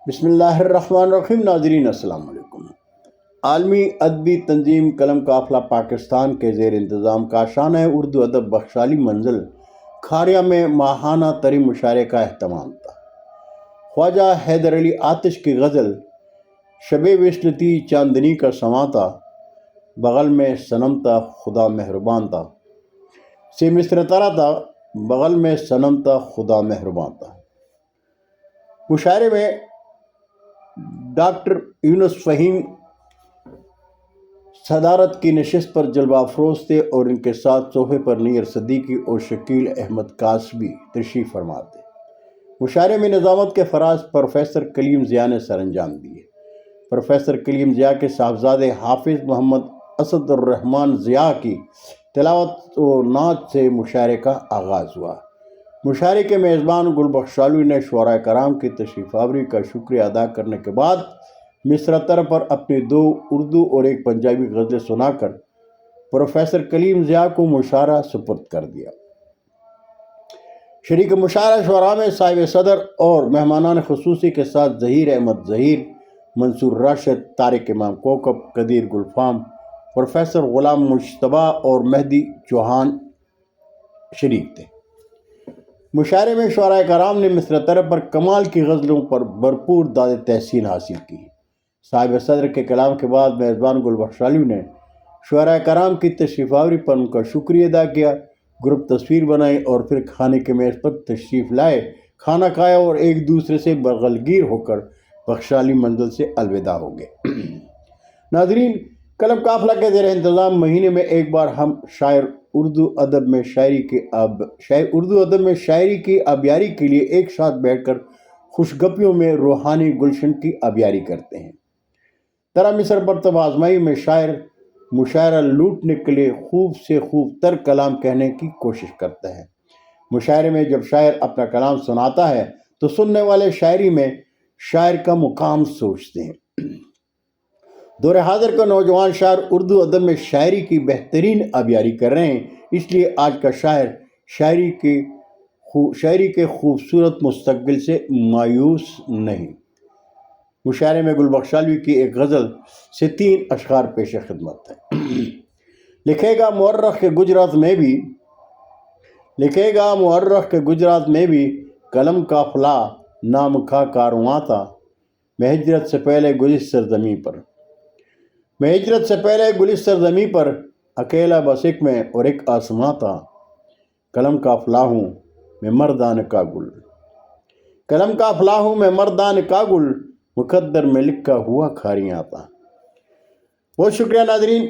بسم اللہ الرحمن الرحیم۔ ناظرین السلام علیکم۔ عالمی ادبی تنظیم قلم قافلہ پاکستان کے زیر انتظام کاشانہ اردو ادب بخشالی منزل کھاریہ میں ماہانہ ترین مشاعرے کا اہتمام تھا۔ خواجہ حیدر علی آتش کی غزل شب وصل تھی چاندنی کا سماں تھا، بغل میں صنم تھا خدا مہربان تھا سے مصرترا تھا، بغل میں صنم تھا خدا مہربان تھا۔ مشاعرے میں ڈاکٹر یونس فہیم صدارت کی نشست پر جلوہ افروز تھے اور ان کے ساتھ صوفے پر نیر صدیقی اور شکیل احمد قاسبی تشریف فرما تھے۔ مشاعرے میں نظامت کے فراز پروفیسر کلیم ضیاء نے سر انجام دیے۔ پروفیسر کلیم ضیاء کے صاحبزادے حافظ محمد اسد الرحمن ضیاء کی تلاوت و نعت سے مشاعرے کا آغاز ہوا۔ مشاعرے کے میزبان گل بخشالوی نے شعراء کرام کی تشریف آوری کا شکریہ ادا کرنے کے بعد مصرتر پر اپنی 2 اردو اور 1 پنجابی غزلیں سنا کر پروفیسر کلیم ضیاء کو مشاعرہ سپرد کر دیا۔ شریک مشاعرہ شعراء میں صاحب صدر اور مہمانان خصوصی کے ساتھ ظہیر احمد ظہیر، منصور راشد، طارق امام کوکب، قدیر گلفام، پروفیسر غلام مجتبیٰ اور مہدی چوہان شریک تھے۔ مشاعرے میں شعراء کرام نے مصرتر پر کمال کی غزلوں پر بھرپور داد تحسین حاصل کی۔ صاحب صدر کے کلام کے بعد میزبان گل بخشالیو نے شعراء کرام کی تشریف آوری پر ان کا شکریہ ادا کیا، گروپ تصویر بنائی اور پھر کھانے کے میز پر تشریف لائے، کھانا کھایا اور ایک دوسرے سے بغلگیر ہو کر بخشالی منزل سے الوداع ہو گئے۔ ناظرین، قلم قافلہ کے زیر انتظام مہینے میں ایک بار ہم اردو ادب میں شاعری کی آبیاری کے لیے ایک ساتھ بیٹھ کر خوشگپیوں میں روحانی گلشن کی آبیاری کرتے ہیں۔ ترا مصر پر تب آزمائی میں شاعر مشاعرہ لوٹنے کے لیے خوب سے خوب تر کلام کہنے کی کوشش کرتا ہے۔ مشاعرے میں جب شاعر اپنا کلام سناتا ہے تو سننے والے شاعری میں شاعر کا مقام سوچتے ہیں۔ دور حاضر کا نوجوان شاعر اردو ادب میں شاعری کی بہترین آبیاری کر رہے ہیں، اس لیے آج کا شاعر شاعری کے خوبصورت مستقبل سے مایوس نہیں۔ مشاعرے میں گل بخشالوی کی ایک غزل سے 3 اشعار پیش خدمت ہے۔ لکھے گا مورخ کے گجرات میں بھی قلم قافلہ نام کا کارواں تھا، میں ہجرت سے پہلے گلستر زمیں پر اکیلا بس ایک میں اور ایک آسماں تھا، قلم قافلہ ہوں میں مردان کا گل مقدر میں لکھا ہوا کھاریاں تھا۔ بہت شکریہ ناظرین،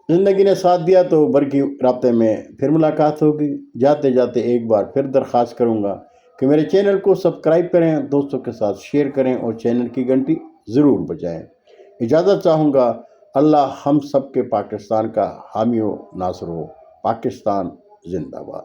زندگی نے ساتھ دیا تو برقی رابطے میں پھر ملاقات ہوگی۔ جاتے جاتے ایک بار پھر درخواست کروں گا کہ میرے چینل کو سبسکرائب کریں، دوستوں کے ساتھ شیئر کریں اور چینل کی گھنٹی ضرور بجائیں۔ اجازت چاہوں گا۔ اللہ ہم سب کے پاکستان کا حامی و ناصر ہو۔ پاکستان زندہ باد۔